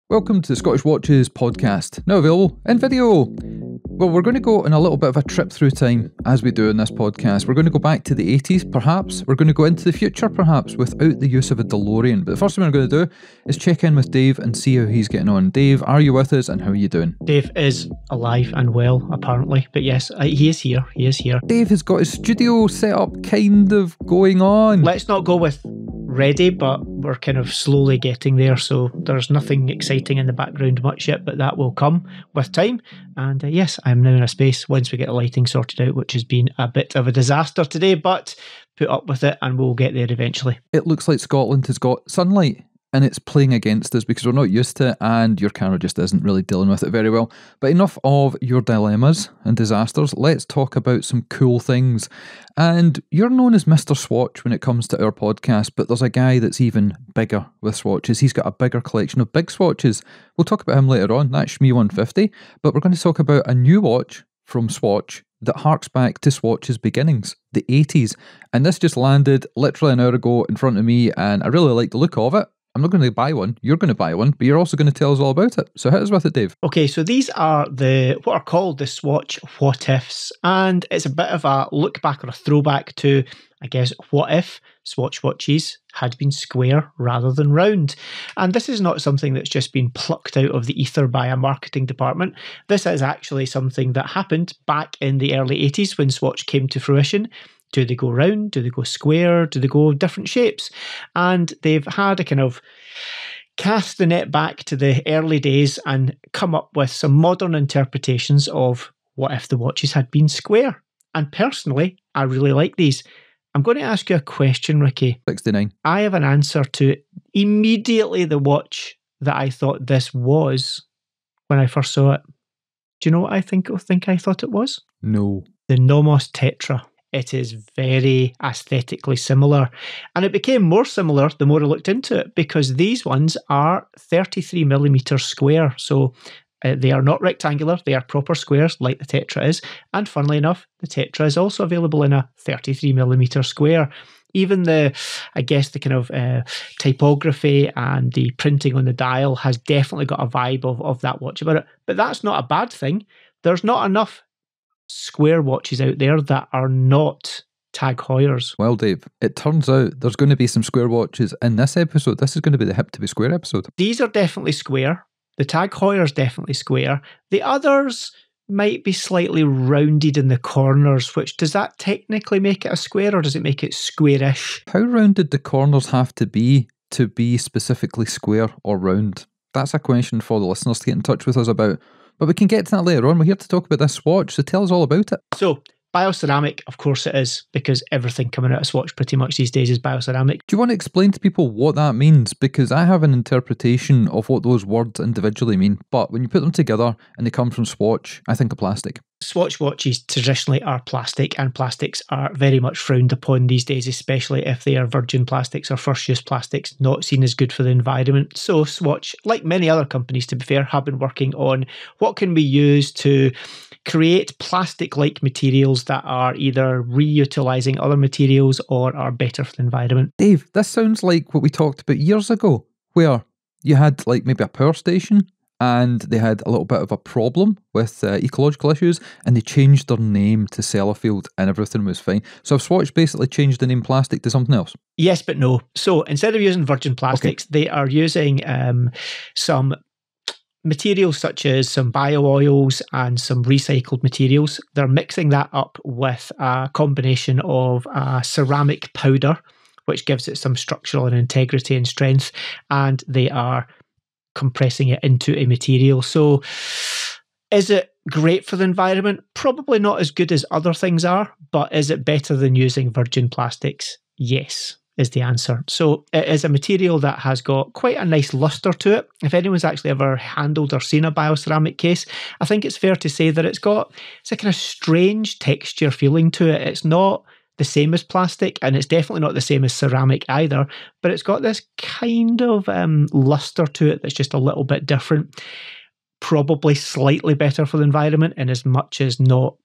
Welcome to the Scottish Watches podcast, now available in video. Well, we're going to go on a little bit of a trip through time as we do in this podcast. We're going to go back to the 80s, perhaps. We're going to go into the future, perhaps, without the use of a DeLorean. But the first thing we're going to do is check in with Dave and see how he's getting on. Dave, are you with us and how are you doing? Dave is alive and well, apparently. But yes, he is here. He is here. Dave has got his studio set up kind of going on. Let's not go with ready, but we're kind of slowly getting there. So there's nothing exciting in the background much yet, but that will come with time. And yes, I'm now in a space once we get the lighting sorted out, which has been a bit of a disaster today, but put up with it and we'll get there eventually. It looks like Scotland has got sunlight and it's playing against us because we're not used to it and your camera just isn't really dealing with it very well. But enough of your dilemmas and disasters. Let's talk about some cool things. And you're known as Mr. Swatch when it comes to our podcast, but there's a guy that's even bigger with swatches. He's got a bigger collection of big swatches. We'll talk about him later on. That's Shmee 150. But we're going to talk about a new watch from Swatch that harks back to Swatch's beginnings, the 80s. And this just landed literally an hour ago in front of me, and I really like the look of it. I'm not going to buy one, you're going to buy one, but you're also going to tell us all about it. So hit us with it, Dave. Okay, so these are what are called the Swatch What Ifs, and it's a bit of a look back or a throwback to, I guess, what if Swatch watches had been square rather than round. And this is not something that's just been plucked out of the ether by a marketing department. This is actually something that happened back in the early 80s when Swatch came to fruition. Do they go round? Do they go square? Do they go different shapes? And they've had a kind of cast the net back to the early days and come up with some modern interpretations of what if the watches had been square. And personally, I really like these. I'm going to ask you a question, Ricky. 69. I have an answer to immediately the watch that I thought this was when I first saw it. Do you know what I think I thought it was? No. The Nomos Tetra. It is very aesthetically similar. And it became more similar the more I looked into it, because these ones are 33mm square. So they are not rectangular, they are proper squares like the Tetra is. And funnily enough, the Tetra is also available in a 33mm square. Even the kind of typography and the printing on the dial has definitely got a vibe of that watch about it. But that's not a bad thing. There's not enough square watches out there that are not Tag Heuers. Well, Dave, it turns out there's going to be some square watches in this episode. This is going to be the hip to be square episode. These are definitely square. The Tag Heuer is definitely square. The others might be slightly rounded in the corners, which does that technically make it a square or does it make it squarish? How round did the corners have to be specifically square or round? That's a question for the listeners to get in touch with us about. But we can get to that later on. We're here to talk about this Swatch, so tell us all about it. So, bioceramic, of course it is, because everything coming out of Swatch pretty much these days is bioceramic. Do you want to explain to people what that means? Because I have an interpretation of what those words individually mean, but when you put them together and they come from Swatch, I think of plastic. Swatch watches traditionally are plastic, and plastics are very much frowned upon these days, especially if they are virgin plastics or first-use plastics, not seen as good for the environment. So Swatch, like many other companies to be fair, have been working on what can we use to create plastic-like materials that are either reutilizing other materials or are better for the environment. Dave, this sounds like what we talked about years ago, where you had like maybe a power station and they had a little bit of a problem with ecological issues and they changed their name to Sellafield and everything was fine. So have Swatch basically changed the name plastic to something else? Yes, but no. So instead of using virgin plastics, they are using some materials such as some bio oils and some recycled materials. They're mixing that up with a combination of ceramic powder, which gives it some structural and integrity and strength, and they are compressing it into a material. So is it great for the environment? Probably not as good as other things are, but is it better than using virgin plastics? Yes, is the answer. So it is a material that has got quite a nice luster to it. If anyone's actually ever handled or seen a bioceramic case, I think it's fair to say that it's a kind of strange texture feeling to it. It's not the same as plastic, and it's definitely not the same as ceramic either, but it's got this kind of luster to it that's just a little bit different. Probably slightly better for the environment in as much as not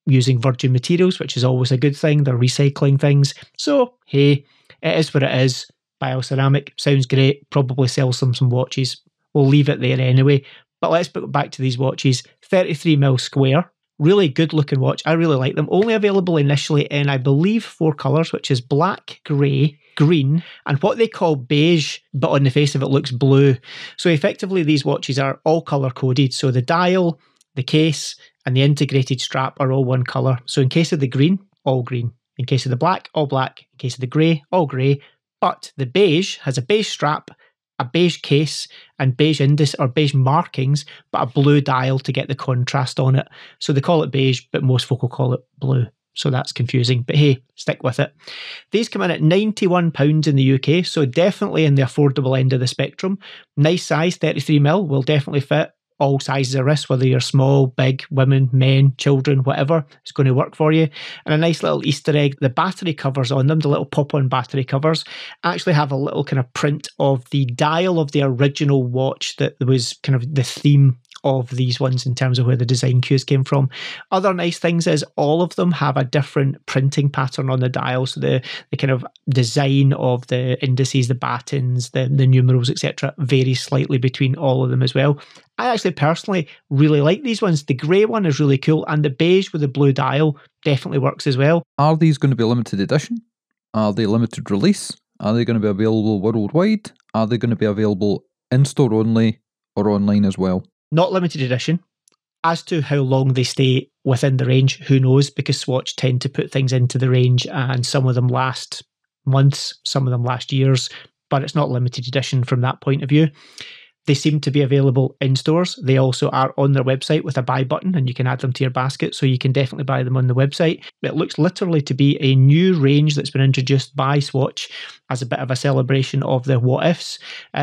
using virgin materials, which is always a good thing. They're recycling things. So, hey, it is what it is. Bioceramic sounds great. Probably sells some watches. we'll leave it there anyway. But let's go back to these watches. 33mm square. Really good looking watch. I really like them. Only available initially in, I believe, 4 colours, which is black, grey, green, and what they call beige, but on the face of it looks blue. So effectively, these watches are all colour coded. So the dial, the case, and the integrated strap are all one colour. So in case of the green, all green. In case of the black, all black. In case of the grey, all grey. But the beige has a beige strap, a beige case, and beige beige markings, but a blue dial to get the contrast on it. So they call it beige, but most folk will call it blue. So that's confusing, but hey, stick with it. These come in at £91 in the UK, so definitely in the affordable end of the spectrum. Nice size, 33mm, will definitely fit all sizes of wrist, whether you're small, big, women, men, children, whatever, it's going to work for you. And a nice little Easter egg, the battery covers on them, the little pop-on battery covers, actually have a little kind of print of the dial of the original watch that was kind of the theme of these ones in terms of where the design cues came from. Other nice things is all of them have a different printing pattern on the dial, so the kind of design of the indices, the battens, the numerals, etc. varies slightly between all of them as well. I actually personally really like these ones. The grey one is really cool, and the beige with the blue dial definitely works as well. Are these going to be limited edition? Are they limited release? Are they going to be available worldwide? Are they going to be available in-store only or online as well? Not limited edition. As to how long they stay within the range, who knows, because Swatch tend to put things into the range and some of them last months, some of them last years, but it's not limited edition from that point of view. They seem to be available in stores. They also are on their website with a buy button, and you can add them to your basket, so you can definitely buy them on the website. It looks literally to be a new range that's been introduced by Swatch as a bit of a celebration of the what ifs.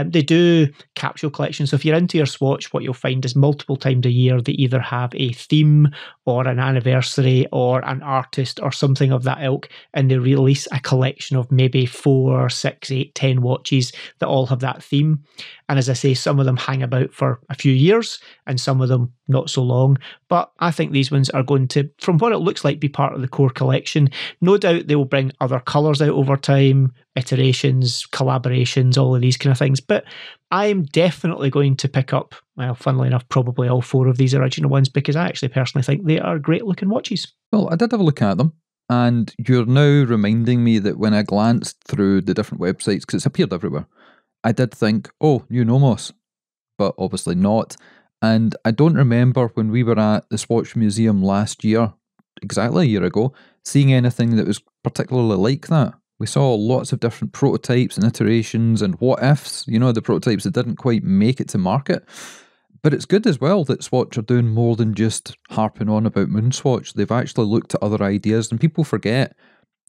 They do capsule collections, so if you're into your Swatch, what you'll find is multiple times a year they either have a theme or an anniversary or an artist or something of that ilk, and they release a collection of maybe 4, 6, 8, 10 watches that all have that theme. And as I say, some of them hang about for a few years and some of them not so long. But I think these ones are going to, from what it looks like, be part of the core collection. No doubt they will bring other colours out over time, iterations, collaborations, all of these kind of things. But I'm definitely going to pick up, well, funnily enough, probably all 4 of these original ones, because I actually personally think they are great looking watches. Well, I did have a look at them. And you're now reminding me that when I glanced through the different websites, because it's appeared everywhere, I did think, oh, new Nomos, but obviously not. And I don't remember when we were at the Swatch Museum last year, exactly a year ago, seeing anything that was particularly like that. We saw lots of different prototypes and iterations and what ifs, you know, the prototypes that didn't quite make it to market. But it's good as well that Swatch are doing more than just harping on about Moonswatch. They've actually looked at other ideas, and people forget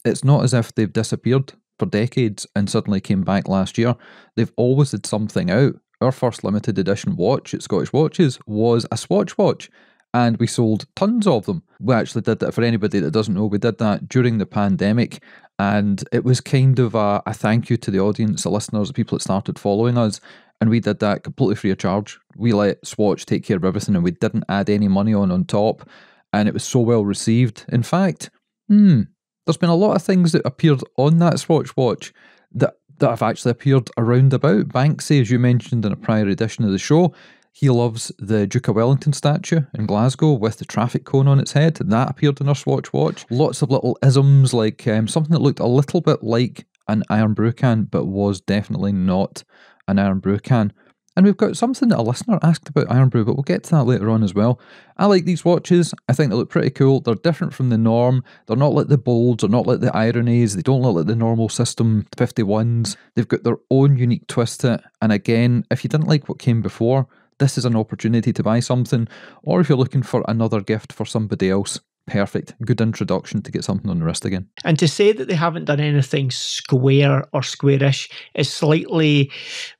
it's not as if they've disappeared for decades and suddenly came back last year. They've always had something out. Our first limited edition watch at Scottish Watches was a Swatch watch, and we sold tons of them. We actually did that, for anybody that doesn't know, we did that during the pandemic, and it was kind of a thank you to the audience, the listeners, the people that started following us, and we did that completely free of charge. We let Swatch take care of everything, and we didn't add any money on top, and it was so well received. In fact, there's been a lot of things that appeared on that Swatch watch that have actually appeared around about. Banksy, as you mentioned in a prior edition of the show, he loves the Duke of Wellington statue in Glasgow with the traffic cone on its head. That appeared in our Swatch watch. Lots of little isms, like something that looked a little bit like an Irn-Bru can, but was definitely not an Irn-Bru can. And we've got something that a listener asked about Irn-Bru, but we'll get to that later on as well. I like these watches. I think they look pretty cool. They're different from the norm. They're not like the Bolds. They're not like the Ironies. They don't look like the normal System 51s. They've got their own unique twist to it. And again, if you didn't like what came before, this is an opportunity to buy something. Or if you're looking for another gift for somebody else, perfect. Good introduction to get something on the wrist again. And to say that they haven't done anything square or squarish is slightly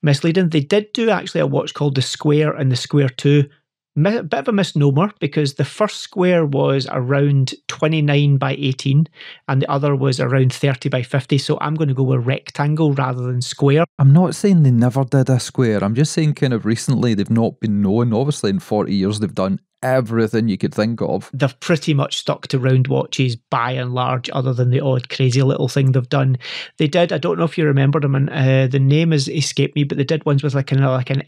misleading. They did do actually a watch called the Square and the Square 2. A bit of a misnomer, because the first Square was around 29 by 18 and the other was around 30 by 50. So I'm going to go with rectangle rather than square. I'm not saying they never did a square. I'm just saying kind of recently they've not been known. Obviously in 40 years they've done everything you could think of. They've pretty much stuck to round watches by and large, other than the odd crazy little thing they've done. They did, I don't know if you remember them, and the name has escaped me, but they did ones with like an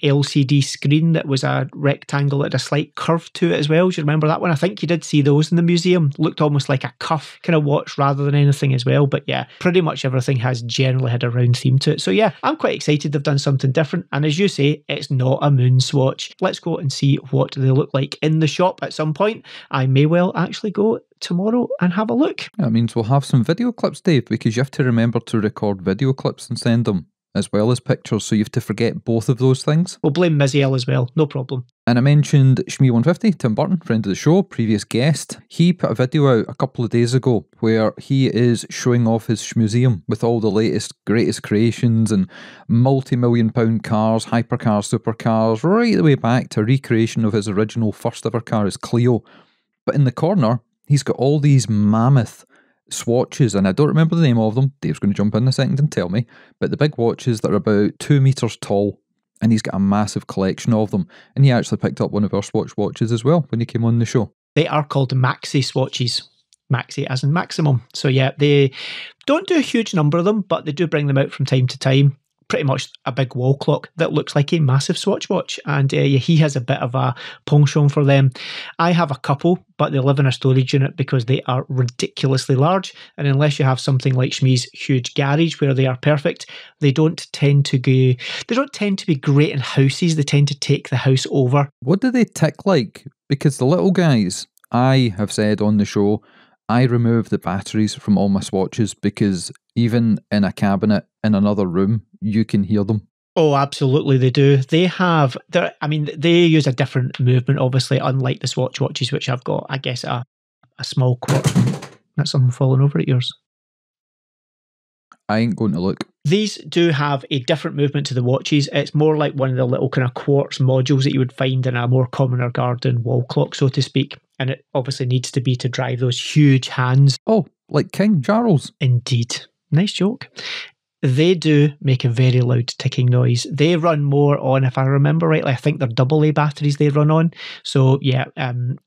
LCD screen that was a rectangle that had a slight curve to it as well. Do you remember that one? I think you did see those in the museum. Looked almost like a cuff kind of watch rather than anything as well. But yeah, pretty much everything has generally had a round theme to it. So yeah, I'm quite excited they've done something different. And as you say, it's not a moon swatch. Let's go and see what they look like in the shop at some point. I may well actually go tomorrow and have a look. That means we'll have some video clips, Dave, because you have to remember to record video clips and send them, as well as pictures, so you have to forget both of those things. We'll blame Miziel as well, no problem. And I mentioned Shmee150, Tim Burton, friend of the show, previous guest. He put a video out a couple of days ago where he is showing off his Shmuseum with all the latest, greatest creations and multi-million-pound cars, hypercars, supercars, right the way back to a recreation of his original first ever car, his Clio. But in the corner, he's got all these mammoth swatches, and I don't remember the name of them. Dave's going to jump in a second and tell me. But the big watches that are about 2 metres tall, and he's got a massive collection of them. And he actually picked up one of our Swatch watches as well when he came on the show. They are called Maxi swatches. Maxi as in maximum. So yeah, they don't do a huge number of them, but they do bring them out from time to time. Pretty much a big wall clock that looks like a massive Swatch watch, and he has a bit of a penchant for them. I have a couple, but they live in a storage unit because they are ridiculously large, and unless you have something like Shmee's huge garage where they are perfect, they don't tend to be great in houses. They tend to take the house over. What do they tick like? Because the little guys, I have said on the show, I remove the batteries from all my Swatches because even in a cabinet in another room, you can hear them. Oh, absolutely, they do. They use a different movement, obviously, unlike the Swatch watches, which I've got, I guess, a small quartz. That's something falling over at yours. I ain't going to look. These do have a different movement to the watches. It's more like one of the little kind of quartz modules that you would find in a more commoner garden wall clock, so to speak. And it obviously needs to be to drive those huge hands. Oh, like King Charles. Indeed. Nice joke. They do make a very loud ticking noise. They run more on, if I remember rightly, I think they're AA batteries they run on. So yeah,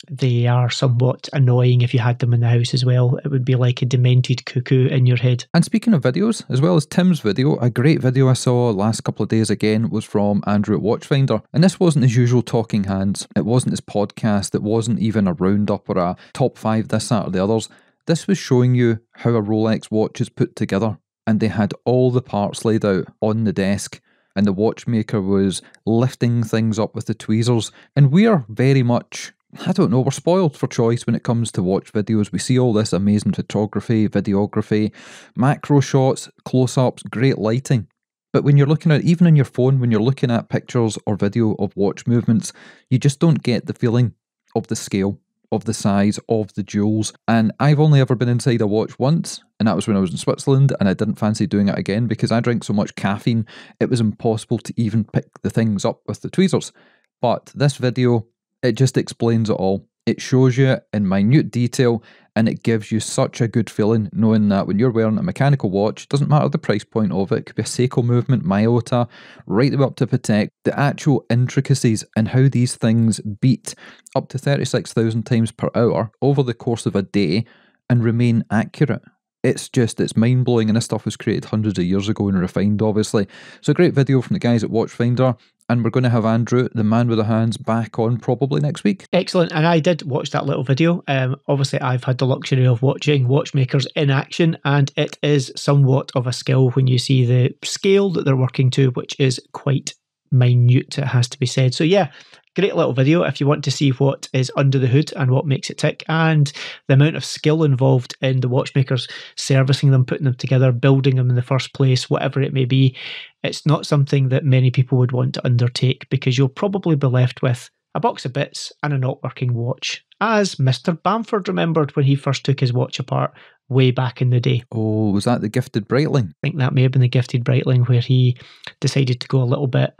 they are somewhat annoying if you had them in the house as well. It would be like a demented cuckoo in your head. And speaking of videos, as well as Tim's video, a great video I saw last couple of days again was from Andrew at Watchfinder. And this wasn't his usual talking hands. It wasn't his podcast. It wasn't even a roundup or a top 5 this, that or the others. This was showing you how a Rolex watch is put together. And they had all the parts laid out on the desk, and the watchmaker was lifting things up with the tweezers. And we are very much, I don't know, we're spoiled for choice when it comes to watch videos. We see all this amazing photography, videography, macro shots, close-ups, great lighting. But when you're looking at, even on your phone, when you're looking at pictures or video of watch movements, you just don't get the feeling of the scale, of the size, of the jewels. And I've only ever been inside a watch once, and that was when I was in Switzerland, and I didn't fancy doing it again because I drink so much caffeine, it was impossible to even pick the things up with the tweezers. But this video, it just explains it all. It shows you in minute detail, and it gives you such a good feeling knowing that when you're wearing a mechanical watch, it doesn't matter the price point of it, it could be a Seiko movement, Miyota, right the way up to Patek, the actual intricacies and how these things beat up to 36,000 times per hour over the course of a day and remain accurate. It's mind-blowing, and this stuff was created hundreds of years ago and refined, obviously. So a great video from the guys at Watchfinder, and we're going to have Andrew, the man with the hands, back on probably next week. Excellent, and I did watch that little video. Obviously, I've had the luxury of watching watchmakers in action, and it is somewhat of a skill when you see the scale that they're working to, which is quite minute, it has to be said. So yeah, great little video if you want to see what is under the hood and what makes it tick, and the amount of skill involved in the watchmakers servicing them, putting them together, building them in the first place, whatever it may be. It's not something that many people would want to undertake, because you'll probably be left with a box of bits and a not working watch, as Mr. Bamford remembered when he first took his watch apart way back in the day. Oh, was that the Gifted Breitling? I think that may have been the Gifted Breitling, where he decided to go a little bit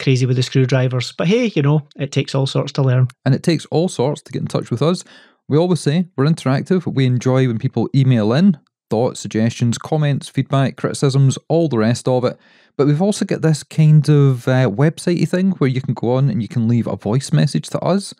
crazy with the screwdrivers. But hey, you know, it takes all sorts to learn. And it takes all sorts to get in touch with us. We always say we're interactive. We enjoy when people email in thoughts, suggestions, comments, feedback, criticisms, all the rest of it. But we've also got this kind of website-y thing where you can go on and you can leave a voice message to us.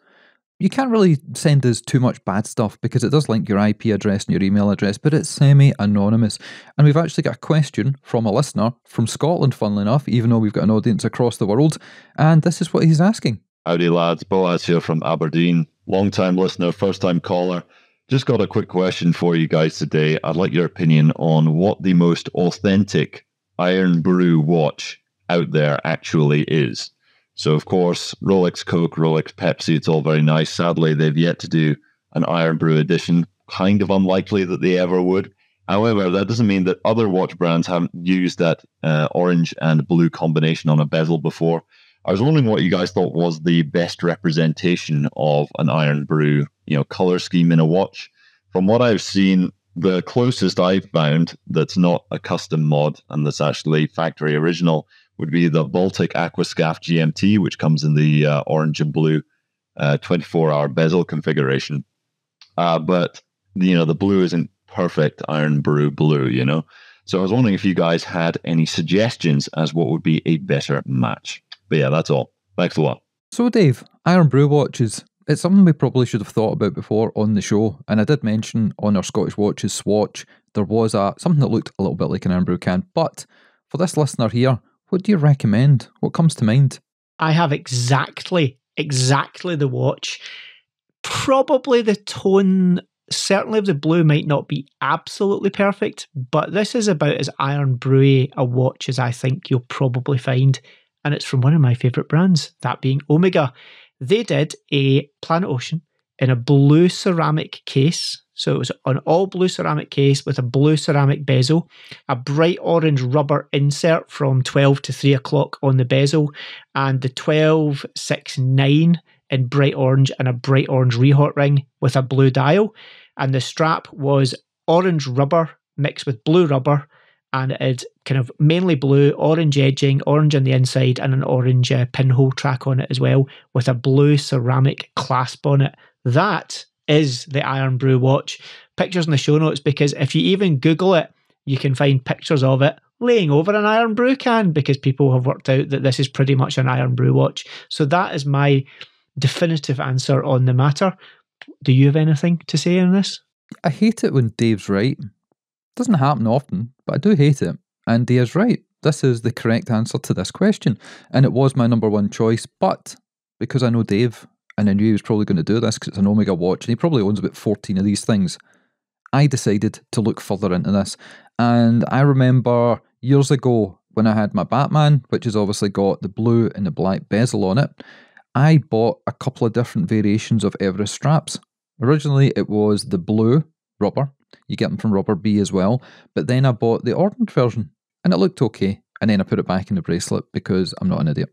You can't really send us too much bad stuff because it does link your IP address and your email address, but it's semi-anonymous. And we've actually got a question from a listener from Scotland, funnily enough, even though we've got an audience across the world. And this is what he's asking. Howdy lads, Boaz here from Aberdeen. Long-time listener, first-time caller. Just got a quick question for you guys today. I'd like your opinion on what the most authentic Irn-Bru watch out there actually is. So, of course, Rolex Coke, Rolex Pepsi, it's all very nice. Sadly, they've yet to do an Irn-Bru edition. Kind of unlikely that they ever would. However, that doesn't mean that other watch brands haven't used that orange and blue combination on a bezel before. I was wondering what you guys thought was the best representation of an Irn-Bru, color scheme in a watch. From what I've seen, the closest I've found that's not a custom mod and that's actually factory original would be the Baltic Aquascaf GMT, which comes in the orange and blue 24-hour bezel configuration. But, the blue isn't perfect Irn-Bru blue, So I was wondering if you guys had any suggestions as what would be a better match. But yeah, that's all. Thanks a lot. So Dave, Irn-Bru watches, it's something we probably should have thought about before on the show. And I did mention on our Scottish Watches swatch, there was something that looked a little bit like an Irn-Bru can. But for this listener here, what do you recommend? What comes to mind? I have exactly the watch. Probably the tone, certainly the blue might not be absolutely perfect, but this is about as Irn-Bru a watch as I think you'll probably find. And it's from one of my favourite brands, that being Omega. They did a Planet Ocean in a blue ceramic case. So it was an all blue ceramic case with a blue ceramic bezel, a bright orange rubber insert from 12 to 3 o'clock on the bezel, and the 1269 in bright orange and a bright orange rehot ring with a blue dial. And the strap was orange rubber mixed with blue rubber, and it had kind of mainly blue, orange edging, orange on the inside, and an orange pinhole track on it as well, with a blue ceramic clasp on it. That is the Irn-Bru watch. Pictures in the show notes, because if you even Google it, you can find pictures of it laying over an Irn-Bru can, because people have worked out that this is pretty much an Irn-Bru watch. So that is my definitive answer on the matter. Do you have anything to say on this? I hate it when Dave's right. Doesn't happen often, but I do hate it. And he is right. This is the correct answer to this question. And it was my number one choice, but because I know Dave, and I knew he was probably going to do this because it's an Omega watch, and he probably owns about 14 of these things, I decided to look further into this. And I remember years ago when I had my Batman, which has obviously got the blue and the black bezel on it, I bought a couple of different variations of Everest straps. Originally, it was the blue rubber. You get them from Rubber B as well. But then I bought the orange version, and it looked okay. And then I put it back in the bracelet because I'm not an idiot.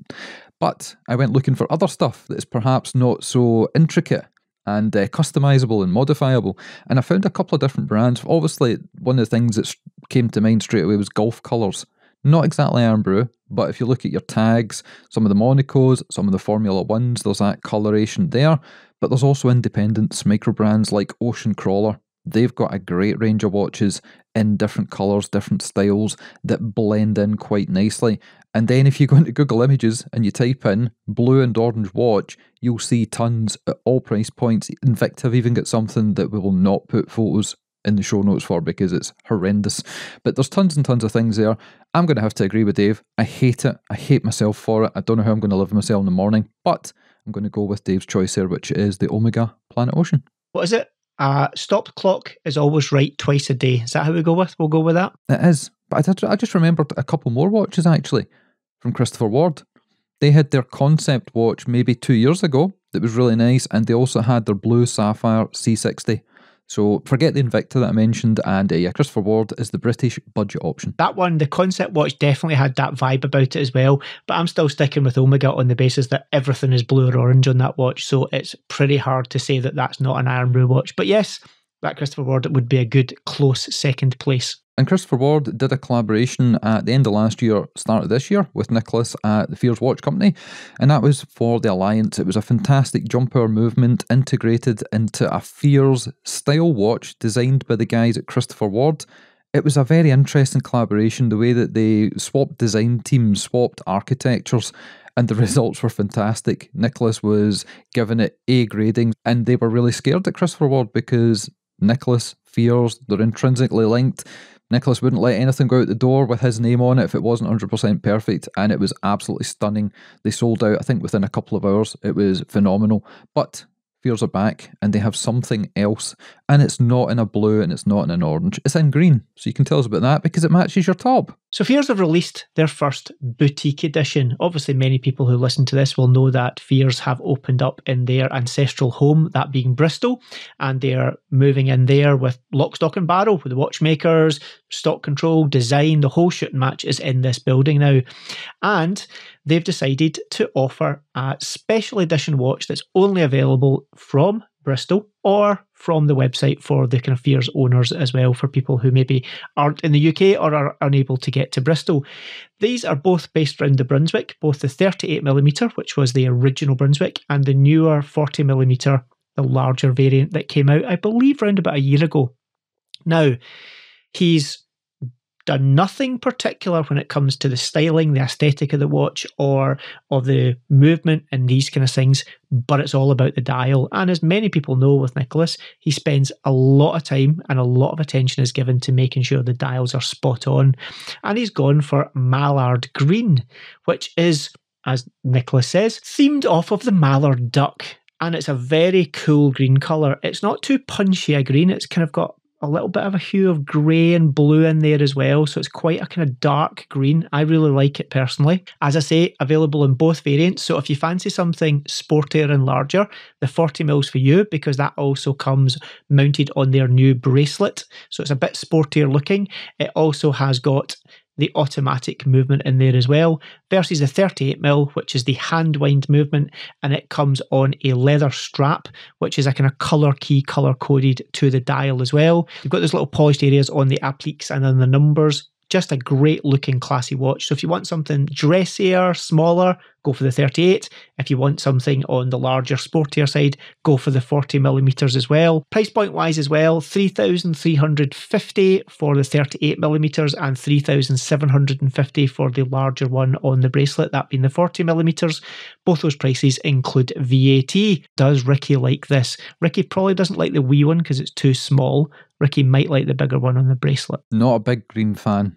But I went looking for other stuff that is perhaps not so intricate and customizable and modifiable. And I found a couple of different brands. Obviously, one of the things that came to mind straight away was Golf Colours. Not exactly Irn-Bru, but if you look at your tags, some of the Monacos, some of the Formula Ones, there's that coloration there. But there's also independents, micro brands like Ocean Crawler. They've got a great range of watches in different colours, different styles that blend in quite nicely. And then if you go into Google Images and you type in blue and orange watch, you'll see tons at all price points. Invicta have even got something that we will not put photos in the show notes for because it's horrendous. But there's tons and tons of things there. I'm going to have to agree with Dave. I hate it. I hate myself for it. I don't know how I'm going to live with myself in the morning, but I'm going to go with Dave's choice here, which is the Omega Planet Ocean. What is it? Stopped clock is always right twice a day. Is that how we go with? We'll go with that. It is. But I just remembered a couple more watches actually from Christopher Ward. They had their concept watch maybe 2 years ago that was really nice, and they also had their blue sapphire C60. So forget the Invicta that I mentioned, and Christopher Ward is the British budget option. That one, the concept watch, definitely had that vibe about it as well, but I'm still sticking with Omega on the basis that everything is blue or orange on that watch, so it's pretty hard to say that that's not an Irn-Bru watch. But yes, that Christopher Ward would be a good close second place. And Christopher Ward did a collaboration at the end of last year, start of this year, with Nicholas at the Fears Watch Company, and that was for the Alliance. It was a fantastic jump hour movement integrated into a Fears style watch designed by the guys at Christopher Ward. It was a very interesting collaboration, the way that they swapped design teams, swapped architectures, and the results were fantastic. Nicholas was giving it A grading, and they were really scared at Christopher Ward because Nicholas fears they're intrinsically linked. Nicholas wouldn't let anything go out the door with his name on it if it wasn't 100% perfect, and it was absolutely stunning. They sold out, I think, within a couple of hours. It was phenomenal. But Fears are back, and they have something else, and it's not in a blue and it's not in an orange. It's in green, so you can tell us about that because it matches your top. So Fears have released their first boutique edition. Obviously, many people who listen to this will know that Fears have opened up in their ancestral home, that being Bristol, and they're moving in there with lock, stock and barrel, with the watchmakers, stock control, design, the whole shooting match is in this building now. And they've decided to offer a special edition watch that's only available from Bristol or from the website for the kind of Fears owners as well, for people who maybe aren't in the UK or are unable to get to Bristol. These are both based around the Brunswick, both the 38mm, which was the original Brunswick, and the newer 40mm, the larger variant that came out, I believe, around about a year ago. Now, he's done nothing particular when it comes to the styling, the aesthetic of the watch, or of the movement and these kind of things, but it's all about the dial. And as many people know with Nicholas, he spends a lot of time and a lot of attention is given to making sure the dials are spot on. And he's gone for Mallard Green, which is, as Nicholas says, themed off of the mallard duck. And it's a very cool green colour. It's not too punchy a green, it's kind of got a little bit of a hue of grey and blue in there as well, so it's quite a kind of dark green. I really like it personally. As I say, available in both variants, so if you fancy something sportier and larger, the 40mm for you, because that also comes mounted on their new bracelet, so it's a bit sportier looking. It also has got the automatic movement in there as well, versus the 38mm, which is the hand wind movement, and it comes on a leather strap, which is a kind of colour key, colour coded to the dial as well. You've got those little polished areas on the appliques and then the numbers. Just a great looking classy watch. So if you want something dressier, smaller, go for the 38. If you want something on the larger, sportier side, go for the 40mm as well. Price point wise as well, $3,350 for the 38mm and $3,750 for the larger one on the bracelet, that being the 40mm. Both those prices include VAT. Does Ricky like this? Ricky probably doesn't like the wee one because it's too small. Ricky might like the bigger one on the bracelet. Not a big green fan.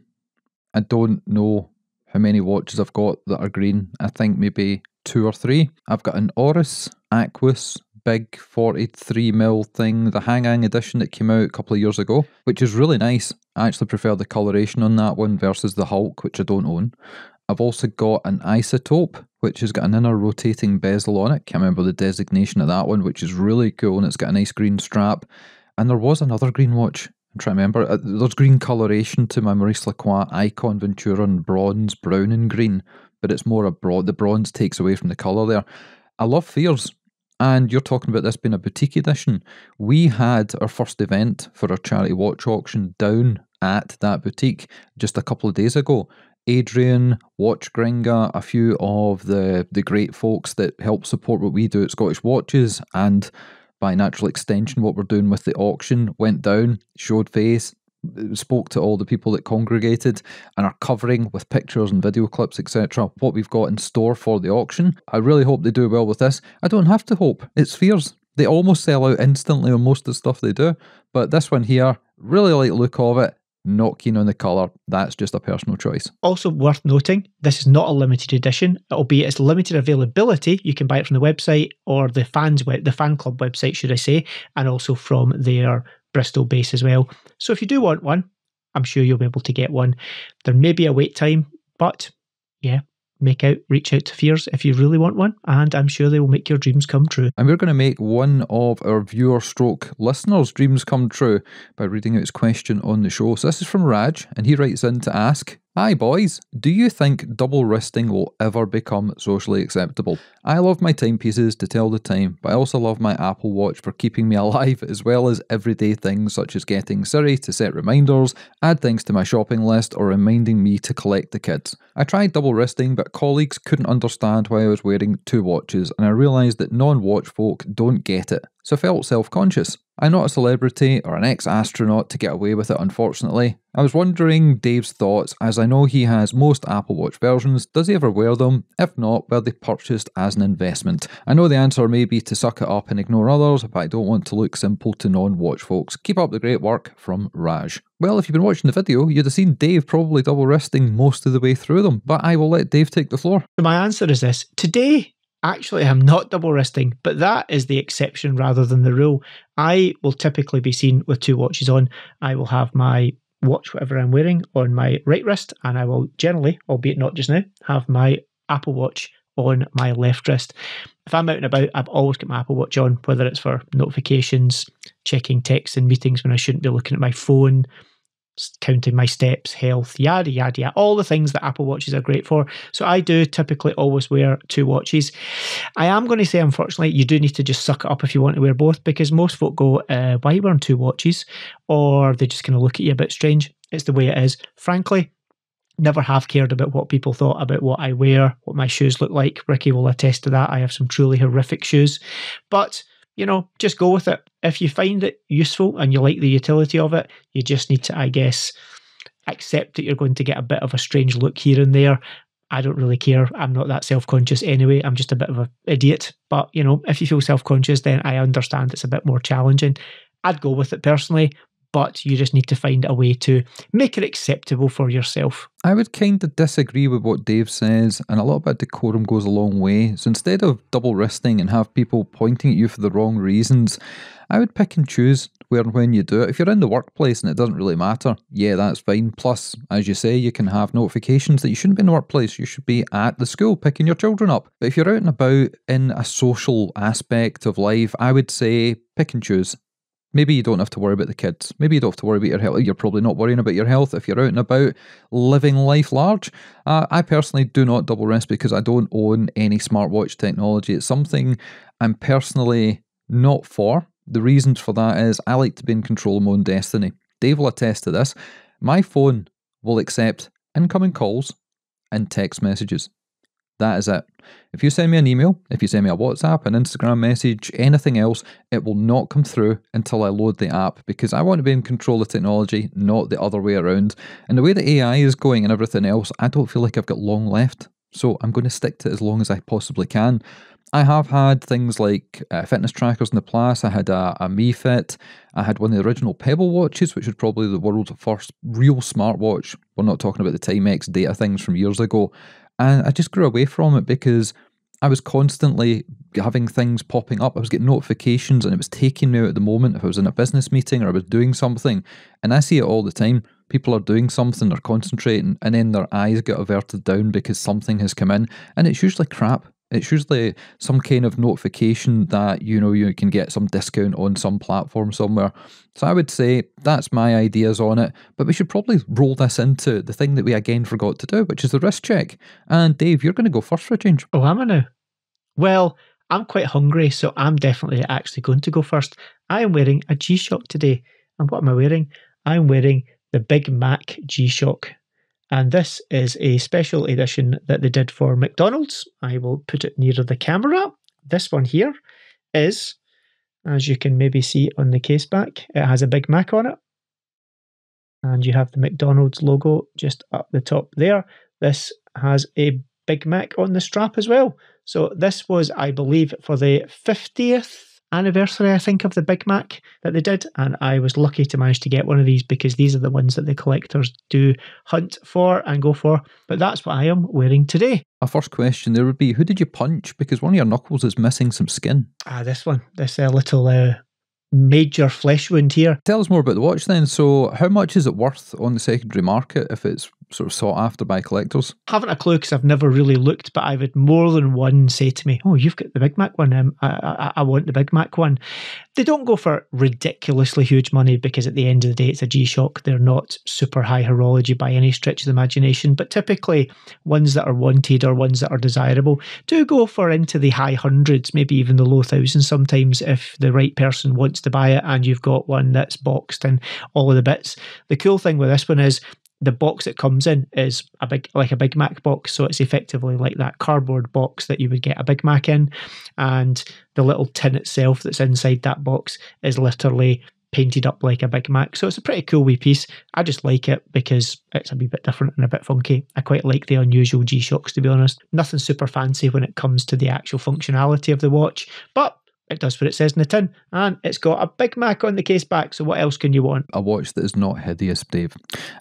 I don't know how many watches I've got that are green. I think maybe 2 or 3. I've got an Oris Aquis big 43mm thing, the Hang Ang edition that came out a couple of years ago, which is really nice. I actually prefer the coloration on that one versus the Hulk, which I don't own. I've also got an Isotope, which has got an inner rotating bezel on it. Can't remember the designation of that one, which is really cool, and it's got a nice green strap. And there was another green watch. I'm trying to remember. There's green coloration to my Maurice Lacroix Icon Venturan bronze, brown and green, but it's more a broad. The bronze takes away from the colour there. I love Fears, and you're talking about this being a boutique edition. We had our first event for our charity watch auction down at that boutique just a couple of days ago. Adrian, Watch Gringa, a few of the great folks that help support what we do at Scottish Watches, and by natural extension what we're doing with the auction, went down, showed face, spoke to all the people that congregated and are covering with pictures and video clips, etc., what we've got in store for the auction. I really hope they do well with this. I don't have to hope. It's Fears. They almost sell out instantly on most of the stuff they do, but this one here, really like the look of it. Not keen on the colour. That's just a personal choice. Also worth noting, this is not a limited edition, albeit it's limited availability. You can buy it from the website or the fan club website, should I say, and also from their Bristol base as well. So if you do want one, I'm sure you'll be able to get one. There may be a wait time, but yeah, reach out to Fears if you really want one, and I'm sure they will make your dreams come true. And we're going to make one of our viewer stroke listeners' dreams come true by reading out his question on the show. So this is from Raj, and he writes in to ask, "Hi boys, do you think double wristing will ever become socially acceptable? I love my timepieces to tell the time, but I also love my Apple Watch for keeping me alive, as well as everyday things such as getting Siri to set reminders, add things to my shopping list, or reminding me to collect the kids. I tried double wristing, but colleagues couldn't understand why I was wearing 2 watches, and I realised that non-watch folk don't get it, so I felt self-conscious. I'm not a celebrity or an ex-astronaut to get away with it, unfortunately. I was wondering Dave's thoughts, as I know he has most Apple Watch versions. Does he ever wear them? If not, were they purchased as an investment? I know the answer may be to suck it up and ignore others, but I don't want to look simple to non-watch folks. Keep up the great work, from Raj. Well, if you've been watching the video, you'd have seen Dave probably double wristing most of the way through them, but I will let Dave take the floor. So my answer is this. Today, actually, I'm not double wristing, but that is the exception rather than the rule. I will typically be seen with 2 watches on. I will have my watch, whatever I'm wearing, on my right wrist, and I will generally, albeit not just now, have my Apple Watch on my left wrist. If I'm out and about, I've always got my Apple Watch on, whether it's for notifications, checking texts and meetings when I shouldn't be looking at my phone, counting my steps, health, yada, yada, yada, all the things that Apple Watches are great for. So I do typically always wear 2 watches. I am going to say, unfortunately, you do need to just suck it up if you want to wear both, because most folk go, why are you wearing 2 watches? Or they just kind of look at you a bit strange. It's the way it is. Frankly, never have cared about what people thought about what I wear, what my shoes look like. Ricky will attest to that. I have some truly horrific shoes. But just go with it. If you find it useful and you like the utility of it, you just need to, I guess, accept that you're going to get a bit of a strange look here and there. I don't really care. I'm not that self-conscious anyway. I'm just a bit of an idiot. But, if you feel self-conscious, then I understand it's a bit more challenging. I'd go with it personally, but you just need to find a way to make it acceptable for yourself. I would kind of disagree with what Dave says, and a little bit of decorum goes a long way. So instead of double wristing and have people pointing at you for the wrong reasons, I would pick and choose where and when you do it. If you're in the workplace and it doesn't really matter, yeah, that's fine. Plus, as you say, you can have notifications that you shouldn't be in the workplace. You should be at the school picking your children up. But if you're out and about in a social aspect of life, I would say pick and choose. Maybe you don't have to worry about the kids. Maybe you don't have to worry about your health. You're probably not worrying about your health if you're out and about living life large. I personally do not double wrist because I don't own any smartwatch technology. It's something I'm personally not for. The reasons for that is I like to be in control of my own destiny. Dave will attest to this. My phone will accept incoming calls and text messages. That is it. If you send me an email, if you send me a WhatsApp, an Instagram message, anything else, it will not come through until I load the app, because I want to be in control of technology, not the other way around. And the way the AI is going and everything else, I don't feel like I've got long left. So I'm going to stick to it as long as I possibly can. I have had things like fitness trackers in the past. I had a MiFit. I had one of the original Pebble watches, which was probably the world's first real smartwatch. We're not talking about the Timex data things from years ago. And I just grew away from it because I was constantly having things popping up. I was getting notifications and it was taking me out at the moment if I was in a business meeting or I was doing something. And I see it all the time. People are doing something, they're concentrating, and then their eyes get averted down because something has come in. And it's usually crap. It's usually some kind of notification that, you can get some discount on some platform somewhere. So I would say that's my ideas on it. But we should probably roll this into the thing that we again forgot to do, which is the wrist check. And Dave, you're going to go first for a change. Oh, am I now? Well, I'm quite hungry, so I'm definitely actually going to go first. I am wearing a G-Shock today. And what am I wearing? I'm wearing the Big Mac G-Shock. And this is a special edition that they did for McDonald's. I will put it nearer the camera. This one here is, as you can maybe see on the case back, it has a Big Mac on it. And you have the McDonald's logo just up the top there. This has a Big Mac on the strap as well. So this was, I believe, for the 50th anniversary, I think, of the Big Mac that they did, and I was lucky to manage to get one of these because these are the ones that the collectors do hunt for and go for. But that's what I am wearing today. My first question there would be, who did you punch? Because one of your knuckles is missing some skin. This one, this little major flesh wound here. Tell us more about the watch then. So how much is it worth on the secondary market if it's sort of sought after by collectors? Haven't a clue because I've never really looked, but I've had more than one say to me, oh, you've got the Big Mac one. I want the Big Mac one. They don't go for ridiculously huge money because at the end of the day, it's a G-Shock. They're not super high horology by any stretch of the imagination, but typically ones that are wanted or ones that are desirable do go for into the high hundreds, maybe even the low thousands sometimes if the right person wants to buy it and you've got one that's boxed and all of the bits. The cool thing with this one is the box it comes in is a Big Mac box, so it's effectively like that cardboard box that you would get a Big Mac in, and the little tin itself that's inside that box is literally painted up like a Big Mac. So it's a pretty cool wee piece. I just like it because it's a wee bit different and a bit funky. I quite like the unusual G-Shocks, to be honest. Nothing super fancy when it comes to the actual functionality of the watch, but it does what it says in the tin, and it's got a Big Mac on the case back, so what else can you want? A watch that is not hideous, Dave.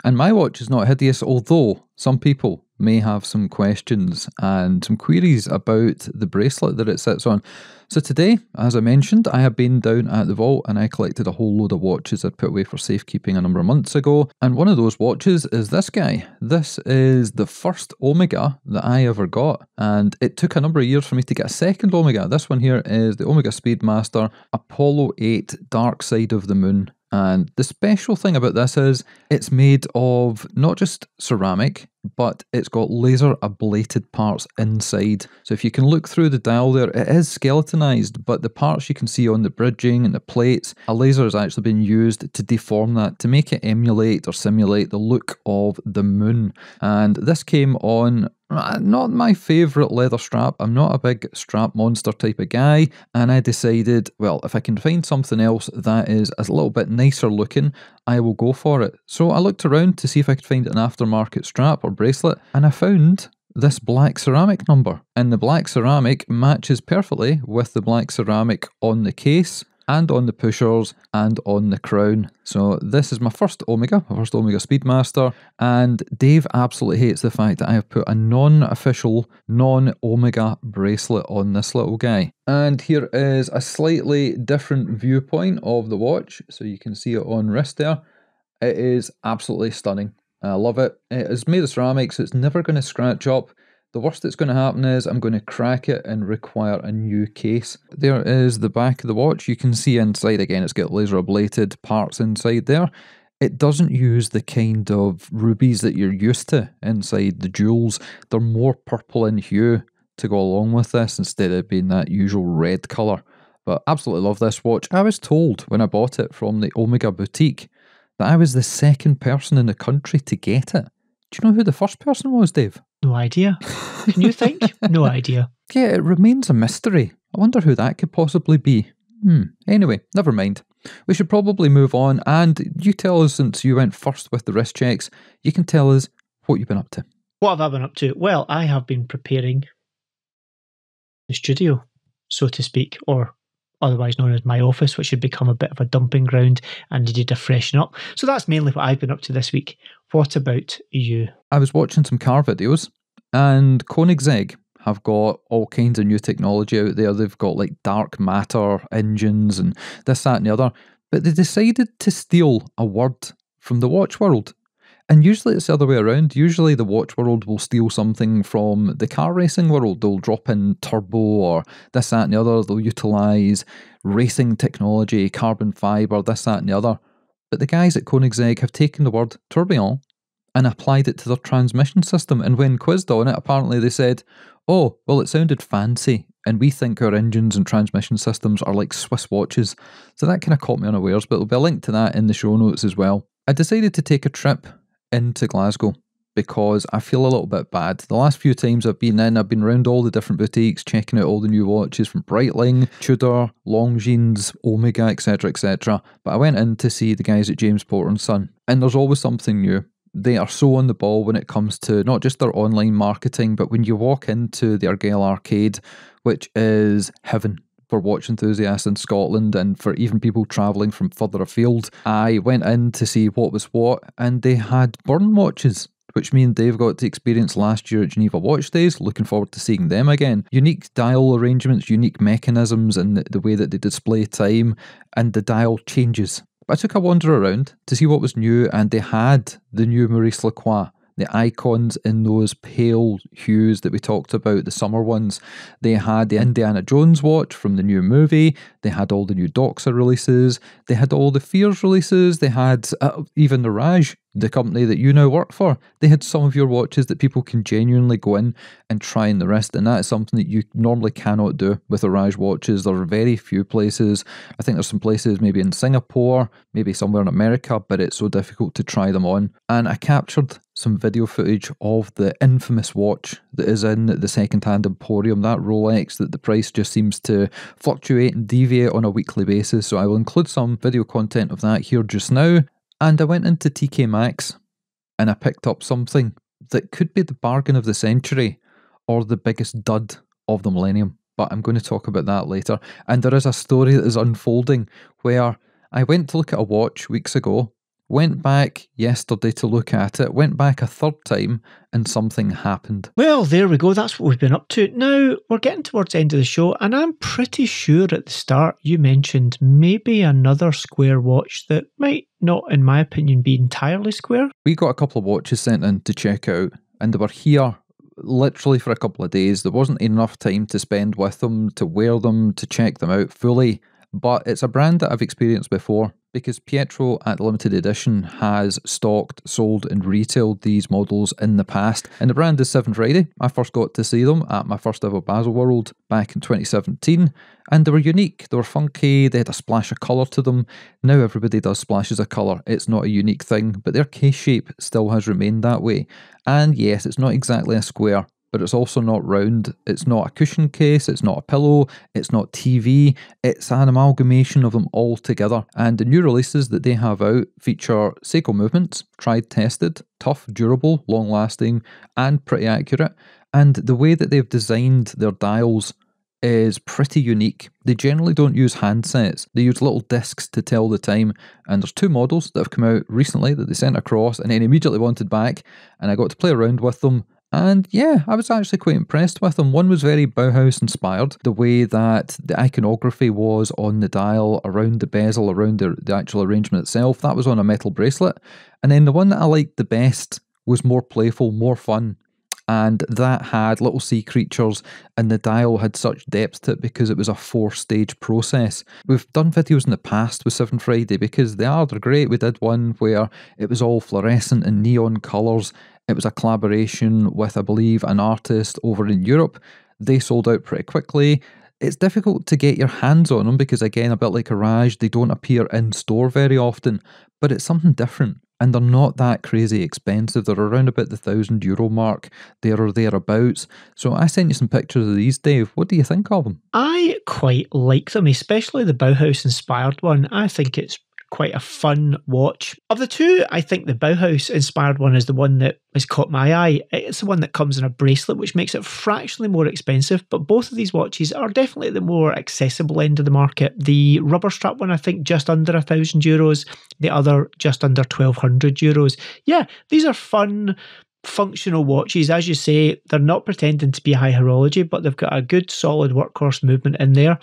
And my watch is not hideous, although some people may have some questions and some queries about the bracelet that it sits on. So today, as I mentioned, I have been down at the vault and I collected a whole load of watches I'd put away for safekeeping a number of months ago. And one of those watches is this guy. This is the first Omega that I ever got. And it took a number of years for me to get a second Omega. This one here is the Omega Speedmaster Apollo 8 Dark Side of the Moon. And the special thing about this is it's made of not just ceramic, but it's got laser ablated parts inside. So if you can look through the dial there, it is skeletonized, but the parts you can see on the bridging and the plates, a laser has actually been used to deform that, to make it emulate or simulate the look of the moon. And this came on not my favourite leather strap. I'm not a big strap monster type of guy, and I decided, well, if I can find something else that is a little bit nicer looking, I will go for it. So I looked around to see if I could find an aftermarket strap or bracelet, and I found this black ceramic number. And the black ceramic matches perfectly with the black ceramic on the case, and on the pushers, and on the crown. So this is my first Omega Speedmaster, and Dave absolutely hates the fact that I have put a non-official, non-Omega bracelet on this little guy. And here is a slightly different viewpoint of the watch, so you can see it on wrist there. It is absolutely stunning. I love it. It is made of ceramic, so it's never going to scratch up. The worst that's going to happen is I'm going to crack it and require a new case. There is the back of the watch. You can see inside, again, it's got laser ablated parts inside there. It doesn't use the kind of rubies that you're used to inside the jewels. They're more purple in hue to go along with this instead of being that usual red colour. But absolutely love this watch. I was told when I bought it from the Omega boutique that I was the second person in the country to get it. Do you know who the first person was, Dave? No idea. Can you think? No idea. Yeah, it remains a mystery. I wonder who that could possibly be. Anyway, never mind. We should probably move on, and you tell us, since you went first with the wrist checks, you can tell us what you've been up to. What have I been up to? Well, I have been preparing the studio, so to speak, or otherwise known as my office, which had become a bit of a dumping ground and needed to freshen up. So that's mainly what I've been up to this week. What about you? I was watching some car videos, and Koenigsegg have got all kinds of new technology out there. They've got like dark matter engines and this, that and the other. But they decided to steal a word from the watch world. And usually it's the other way around. Usually the watch world will steal something from the car racing world. They'll drop in turbo or this, that and the other. They'll utilise racing technology, carbon fibre, this, that and the other. But the guys at Koenigsegg have taken the word tourbillon and applied it to their transmission system. And when quizzed on it, apparently they said, oh, well, it sounded fancy, and we think our engines and transmission systems are like Swiss watches. So that kind of caught me unawares, but there'll be a link to that in the show notes as well. I decided to take a trip into Glasgow because I feel a little bit bad. The last few times I've been around all the different boutiques, checking out all the new watches from Breitling, Tudor, Longines, Omega, etc, etc. But I went in to see the guys at James Porter & Son, and there's always something new. They are so on the ball when it comes to not just their online marketing, but when you walk into the Argyll Arcade, which is heaven for watch enthusiasts in Scotland and for even people travelling from further afield. I went in to see what was what, and they had Burn watches, which me and Dave got to experience last year at Geneva Watch Days. Looking forward to seeing them again. Unique dial arrangements, unique mechanisms, and the way that they display time, and the dial changes. But I took a wander around to see what was new, and they had the new Maurice Lacroix, the icons in those pale hues that we talked about, the summer ones. They had the Indiana Jones watch from the new movie. They had all the new Doxa releases. They had all the Fears releases. They had even the Raj, the company that you now work for. They had some of your watches that people can genuinely go in and try in the wrist, and that is something that you normally cannot do with the Raj watches. There are very few places. I think there's some places maybe in Singapore, maybe somewhere in America, but it's so difficult to try them on. And I captured some video footage of the infamous watch that is in the second-hand Emporium, that Rolex that the price just seems to fluctuate and deviate on a weekly basis. So I will include some video content of that here just now. And I went into TK Maxx and I picked up something that could be the bargain of the century or the biggest dud of the millennium. But I'm going to talk about that later. And there is a story that is unfolding where I went to look at a watch weeks ago, went back yesterday to look at it, went back a third time, and something happened. Well, there we go. That's what we've been up to. Now, we're getting towards the end of the show, and I'm pretty sure at the start you mentioned maybe another square watch that might not, in my opinion, be entirely square. We got a couple of watches sent in to check out, and they were here literally for a couple of days. There wasn't enough time to spend with them, to wear them, to check them out fully. But it's a brand that I've experienced before because Pietro at the limited edition has stocked, sold and retailed these models in the past. And the brand is Seven Friday. I first got to see them at my first ever Baselworld back in 2017. And they were unique, they were funky, they had a splash of colour to them. Now everybody does splashes of colour, it's not a unique thing, but their case shape still has remained that way. And yes, it's not exactly a square, but it's also not round. It's not a cushion case, it's not a pillow, it's not TV, it's an amalgamation of them all together. And the new releases that they have out feature Seiko movements, tried, tested, tough, durable, long lasting, and pretty accurate. And the way that they've designed their dials is pretty unique. They generally don't use handsets, they use little discs to tell the time, and there's two models that have come out recently that they sent across and then immediately wanted back, and I got to play around with them. And yeah, I was actually quite impressed with them. One was very Bauhaus inspired, the way that the iconography was on the dial, around the bezel, around the actual arrangement itself. That was on a metal bracelet. And then the one that I liked the best was more playful, more fun. And that had little sea creatures, and the dial had such depth to it because it was a 4-stage process. We've done videos in the past with Seven Friday because they're great. We did one where it was all fluorescent and neon colours. It was a collaboration with, I believe, an artist over in Europe. They sold out pretty quickly. It's difficult to get your hands on them because, again, a bit like a Raj, they don't appear in store very often, but it's something different. And they're not that crazy expensive. They're around about the €1,000 mark, there or thereabouts. So I sent you some pictures of these, Dave. What do you think of them? I quite like them, especially the Bauhaus-inspired one. I think it's quite a fun watch. Of the two, I think the Bauhaus-inspired one is the one that has caught my eye. It's the one that comes in a bracelet, which makes it fractionally more expensive, but both of these watches are definitely at the more accessible end of the market. The rubber strap one, I think, just under €1,000, the other just under €1,200. Yeah, these are fun, functional watches. As you say, they're not pretending to be high horology, but they've got a good solid workhorse movement in there.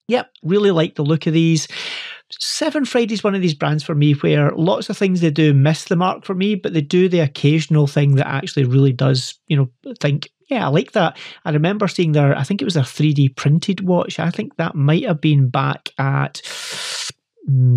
Yep, really like the look of these. Seven Friday is one of these brands for me where lots of things they do miss the mark for me, but they do the occasional thing that actually really does, think, yeah, I like that. I remember seeing I think it was their 3D printed watch. I think that might have been back at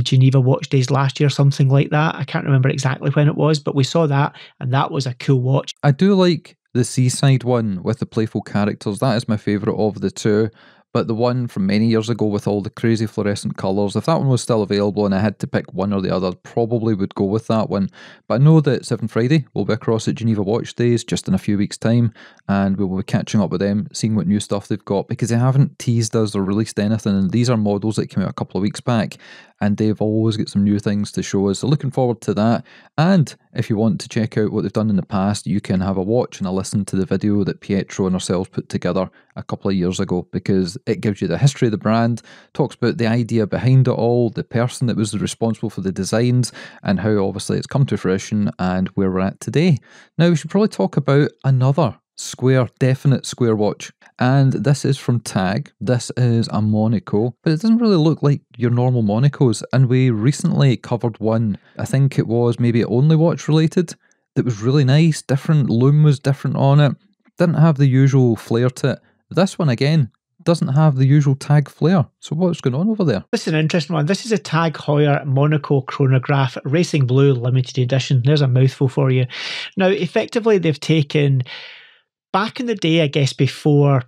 Geneva Watch Days last year, something like that. I can't remember exactly when it was, but we saw that, and that was a cool watch. I do like the Seaside one with the playful characters. That is my favourite of the two. But the one from many years ago with all the crazy fluorescent colours, if that one was still available and I had to pick one or the other, probably would go with that one. But I know that Seven Friday will be across at Geneva Watch Days just in a few weeks' time, and we will be catching up with them, seeing what new stuff they've got, because they haven't teased us or released anything, and these are models that came out a couple of weeks back, and they've always got some new things to show us. So looking forward to that. And if you want to check out what they've done in the past, you can have a watch and a listen to the video that Pietro and ourselves put together a couple of years ago, because it gives you the history of the brand, talks about the idea behind it all, the person that was responsible for the designs, and how obviously it's come to fruition and where we're at today. Now we should probably talk about another definite square watch, and this is from TAG. This is a Monaco, but it doesn't really look like your normal Monacos, and we recently covered one, I think it was maybe only watch related, that was really nice, different, lume was different on it, didn't have the usual flair to it. This one again, doesn't have the usual Tag flair. So what's going on over there? This is an interesting one. This is a Tag Heuer Monaco chronograph Racing Blue limited edition. There's a mouthful for you. Now, effectively, they've taken, back in the day, I guess, before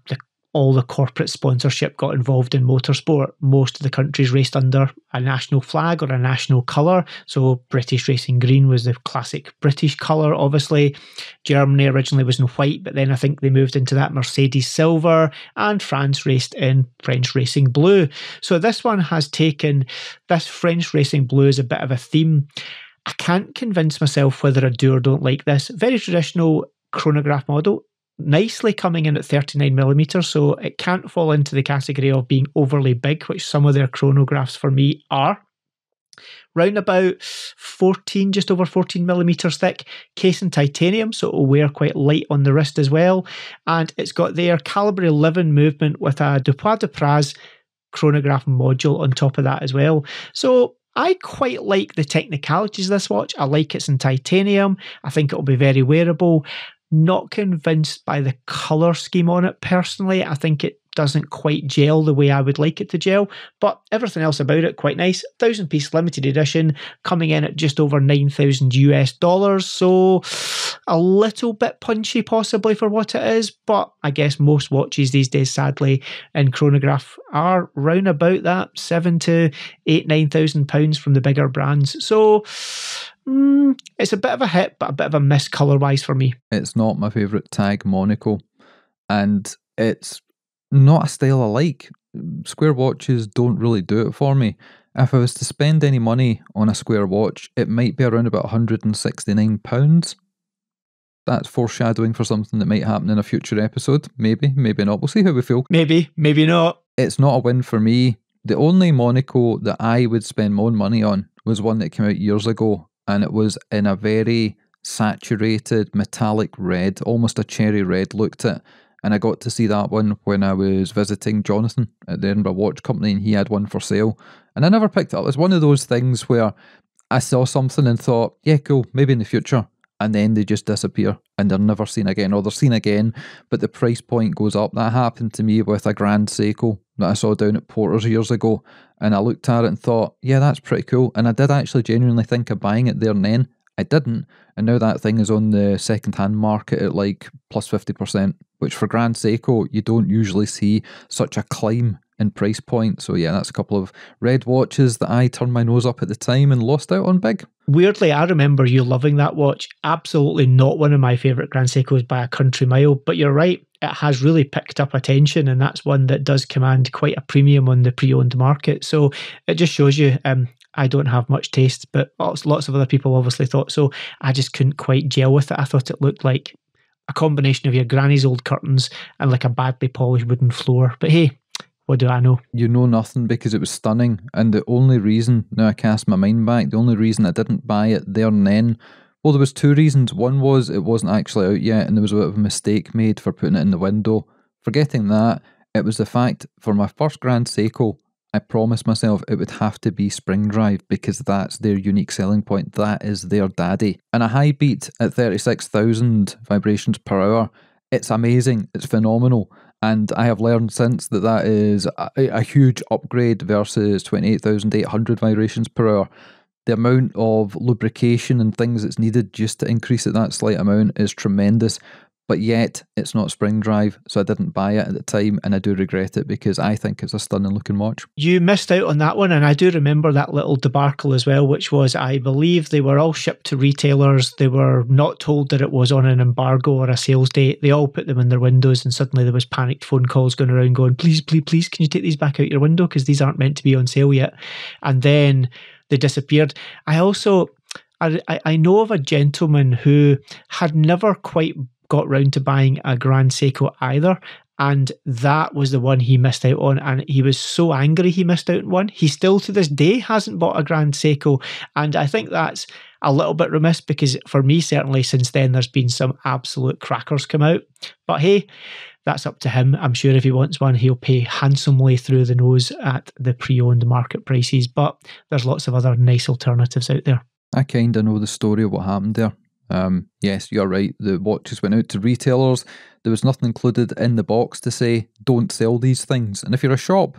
all the corporate sponsorship got involved in motorsport, most of the countries raced under a national flag or a national colour. So British Racing Green was the classic British colour, obviously. Germany originally was in white, but then I think they moved into that Mercedes silver, and France raced in French Racing Blue. So this one has taken this French Racing Blue as a bit of a theme. I can't convince myself whether I do or don't like this. Very traditional chronograph model. Nicely coming in at 39mm, so it can't fall into the category of being overly big, which some of their chronographs for me are. Round about 14, just over 14mm thick, case in titanium, so it will wear quite light on the wrist as well. And it's got their caliber 11 movement with a Dupois de Praz chronograph module on top of that as well. So I quite like the technicalities of this watch. I like it's in titanium. I think it'll be very wearable. Not convinced by the colour scheme on it personally. I think it doesn't quite gel the way I would like it to gel, but everything else about it quite nice. 1,000-piece limited edition, coming in at just over $9,000, so a little bit punchy possibly for what it is, but I guess most watches these days, sadly, in chronograph are round about that £7,000 to £8,000-9,000 from the bigger brands. So it's a bit of a hit, but a bit of a miss colour-wise for me. It's not my favourite Tag Monaco, and it's not a style I like. Square watches don't really do it for me. If I was to spend any money on a square watch, it might be around about £169. That's foreshadowing for something that might happen in a future episode. Maybe, maybe not. We'll see how we feel. Maybe, maybe not. It's not a win for me. The only Monaco that I would spend my own money on was one that came out years ago, and it was in a very saturated metallic red, almost a cherry red look to it. And I got to see that one when I was visiting Jonathan at the Edinburgh Watch Company, and he had one for sale. And I never picked it up. It's one of those things where I saw something and thought, yeah, cool, maybe in the future. And then they just disappear and they're never seen again, or they're seen again, but the price point goes up. That happened to me with a Grand Seiko that I saw down at Porter's years ago. And I looked at it and thought, yeah, that's pretty cool. And I did actually genuinely think of buying it there and then. I didn't. And now that thing is on the second-hand market at like plus 50%, which for Grand Seiko, you don't usually see such a climb in price point. So yeah, that's a couple of red watches that I turned my nose up at the time and lost out on big. Weirdly, I remember you loving that watch. Absolutely not one of my favourite Grand Seikos by a country mile, but you're right, it has really picked up attention, and that's one that does command quite a premium on the pre-owned market. So it just shows you, I don't have much taste, but lots of other people obviously thought so. I just couldn't quite gel with it. I thought it looked like a combination of your granny's old curtains and like a badly polished wooden floor. But hey, what do I know? You know nothing, because it was stunning. And the only reason, now I cast my mind back, the only reason I didn't buy it there and then, well, there was two reasons. One was it wasn't actually out yet, and there was a bit of a mistake made for putting it in the window. Forgetting that, it was the fact, for my first Grand Seiko, I promised myself it would have to be spring drive, because that's their unique selling point. That is their daddy. And a high beat at 36,000 vibrations per hour, it's amazing, it's phenomenal. And I have learned since that that is a huge upgrade versus 28,800 vibrations per hour. The amount of lubrication and things that's needed just to increase it that slight amount is tremendous. But yet, it's not spring drive, so I didn't buy it at the time, and I do regret it, because I think it's a stunning looking watch. You missed out on that one, and I do remember that little debacle as well, which was, I believe they were all shipped to retailers. They were not told that it was on an embargo or a sales date. They all put them in their windows, and suddenly there was panicked phone calls going around going, please, please, please, can you take these back out your window, because these aren't meant to be on sale yet. And then they disappeared. I know of a gentleman who had never quite got round to buying a Grand Seiko either, and that was the one he missed out on, and he was so angry he missed out on one. He still to this day hasn't bought a Grand Seiko, and I think that's a little bit remiss, because for me certainly since then there's been some absolute crackers come out. But hey, that's up to him. I'm sure if he wants one, he'll pay handsomely through the nose at the pre-owned market prices, but there's lots of other nice alternatives out there. I kind of know the story of what happened there. Yes, you're right. The watches went out to retailers. There was nothing included in the box to say, don't sell these things. And if you're a shop,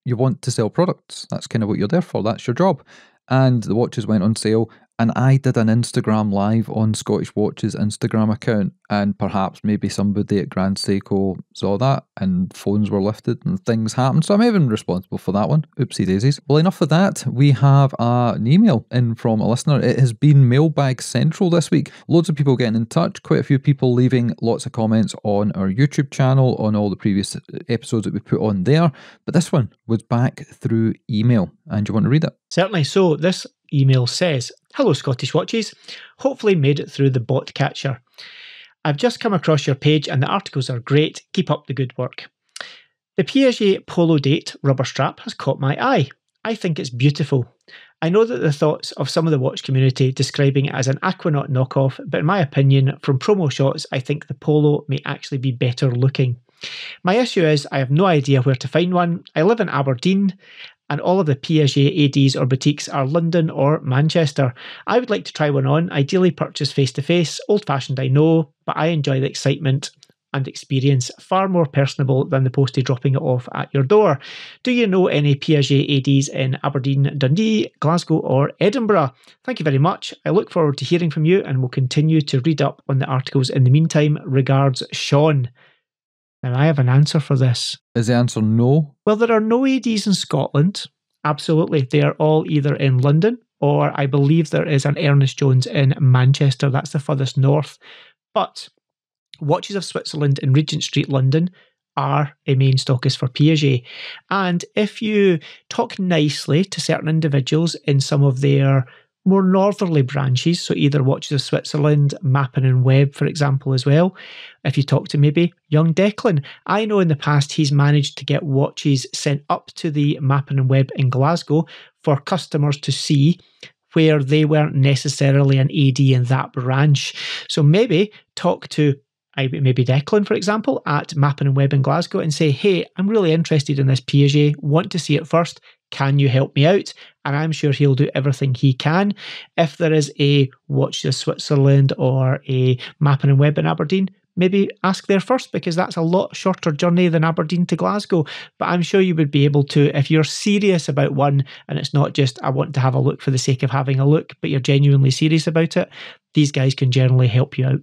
you want to sell products. That's kind of what you're there for. That's your job. And the watches went on sale. And I did an Instagram live on Scottish Watches Instagram account, and perhaps maybe somebody at Grand Seiko saw that and phones were lifted and things happened. So I'm even responsible for that one. Oopsie daisies. Well, enough of that. We have an email in from a listener. It has been Mailbag Central this week. Loads of people getting in touch. Quite a few people leaving lots of comments on our YouTube channel, on all the previous episodes that we put on there. But this one was back through email. And do you want to read it? Certainly. So this email says, "Hello Scottish Watches, hopefully made it through the bot catcher. I've just come across your page and the articles are great, keep up the good work. The Piaget Polo Date rubber strap has caught my eye. I think it's beautiful. I know that the thoughts of some of the watch community describing it as an Aquanaut knockoff, but in my opinion, from promo shots, I think the Polo may actually be better looking. My issue is I have no idea where to find one. I live in Aberdeen, and all of the Piaget ADs or boutiques are London or Manchester. I would like to try one on, ideally purchase face-to-face. Old-fashioned, I know, but I enjoy the excitement and experience, far more personable than the postie dropping it off at your door. Do you know any Piaget ADs in Aberdeen, Dundee, Glasgow or Edinburgh? Thank you very much. I look forward to hearing from you and will continue to read up on the articles in the meantime. Regards, Sean." Now, I have an answer for this. Is the answer no? Well, there are no ADs in Scotland. Absolutely. They are all either in London or I believe there is an Ernest Jones in Manchester. That's the furthest north. But Watches of Switzerland in Regent Street, London are a main stockist for Piaget. And if you talk nicely to certain individuals in some of their more northerly branches, so either Watches of Switzerland, Mappin and Webb, for example, as well. If you talk to maybe young Declan, I know in the past he's managed to get watches sent up to the Mappin and Webb in Glasgow for customers to see where they weren't necessarily an AD in that branch. So maybe talk to maybe Declan, for example, at Mappin and Webb in Glasgow and say, hey, I'm really interested in this Piaget, want to see it first. Can you help me out? And I'm sure he'll do everything he can. If there is a Watches of Switzerland or a Mappin and Webb in Aberdeen, maybe ask there first because that's a lot shorter journey than Aberdeen to Glasgow. But I'm sure you would be able to, if you're serious about one and it's not just I want to have a look for the sake of having a look, but you're genuinely serious about it, these guys can generally help you out.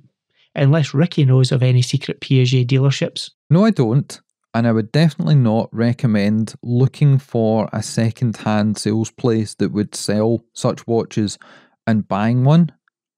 Unless Ricky knows of any secret Piaget dealerships. No, I don't. And I would definitely not recommend looking for a second-hand sales place that would sell such watches and buying one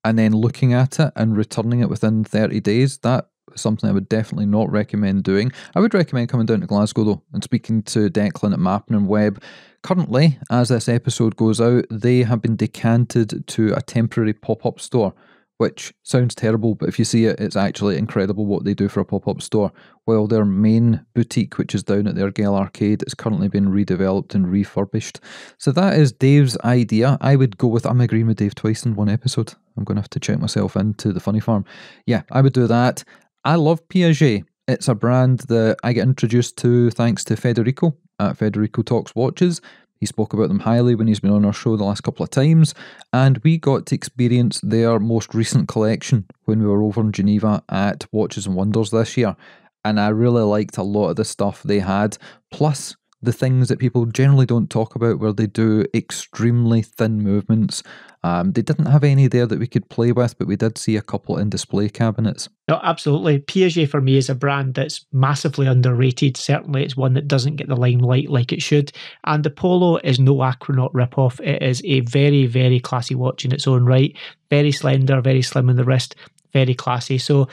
and then looking at it and returning it within 30 days. That is something I would definitely not recommend doing. I would recommend coming down to Glasgow though and speaking to Declan at Mappin and Webb. Currently, as this episode goes out, they have been decanted to a temporary pop-up store, which sounds terrible, but if you see it, it's actually incredible what they do for a pop-up store. While their main boutique, which is down at the Argyle Arcade, is currently being redeveloped and refurbished. So that is Dave's idea. I would go with, I'm agreeing with Dave twice in one episode. I'm going to have to check myself into the funny farm. Yeah, I would do that. I love Piaget. It's a brand that I get introduced to thanks to Federico at Federico Talks Watches. He spoke about them highly when he's been on our show the last couple of times, and we got to experience their most recent collection when we were over in Geneva at Watches and Wonders this year, and I really liked a lot of the stuff they had, plus the things that people generally don't talk about where they do extremely thin movements. They didn't have any there that we could play with, but we did see a couple in display cabinets. No, absolutely. Piaget for me is a brand that's massively underrated. Certainly it's one that doesn't get the limelight like it should. And the Polo is no Aquanaut ripoff. It is a very, very classy watch in its own right. Very slender, very slim in the wrist, very classy. So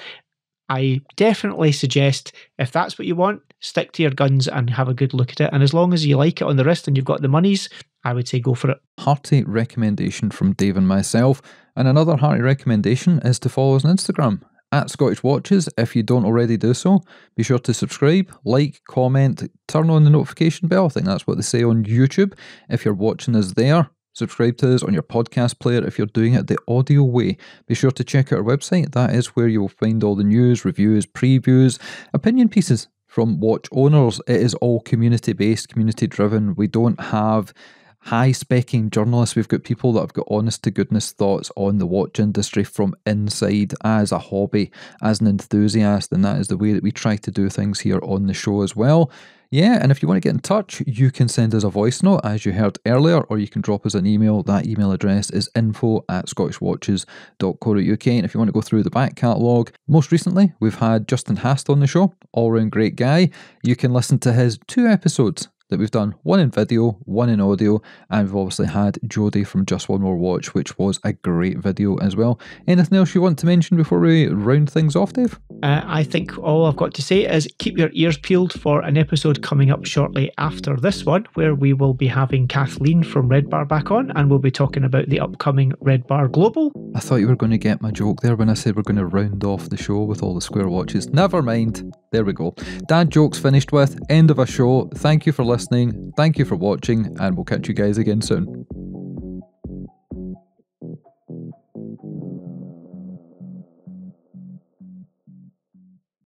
I definitely suggest if that's what you want, stick to your guns and have a good look at it. And as long as you like it on the wrist and you've got the monies, I would say go for it. Hearty recommendation from Dave and myself. And another hearty recommendation is to follow us on Instagram at Scottish Watches. If you don't already do so, be sure to subscribe, like, comment, turn on the notification bell. I think that's what they say on YouTube. If you're watching us there, subscribe to us on your podcast player if you're doing it the audio way. Be sure to check out our website. That is where you will find all the news, reviews, previews, opinion pieces from watch owners. It is all community-based, community-driven. We don't have high-specking journalists. We've got people that have got honest-to-goodness thoughts on the watch industry from inside, as a hobby, as an enthusiast, and that is the way that we try to do things here on the show as well. Yeah, and if you want to get in touch, you can send us a voice note, as you heard earlier, or you can drop us an email. That email address is info@scottishwatches.co.uk. And if you want to go through the back catalogue, most recently, we've had Justin Hast on the show, all-round great guy. You can listen to his 2 episodes that we've done, one in video, one in audio, and we've obviously had Jodie from Just One More Watch, which was a great video as well. Anything else you want to mention before we round things off, Dave? I think all I've got to say is keep your ears peeled for an episode coming up shortly after this one, where we will be having Kathleen from Red Bar back on, and we'll be talking about the upcoming Red Bar Global. I thought you were going to get my joke there when I said we're going to round off the show with all the square watches. Never mind. There we go. Dad jokes finished with. End of a show. Thank you for listening. Thank you for watching, and we'll catch you guys again soon.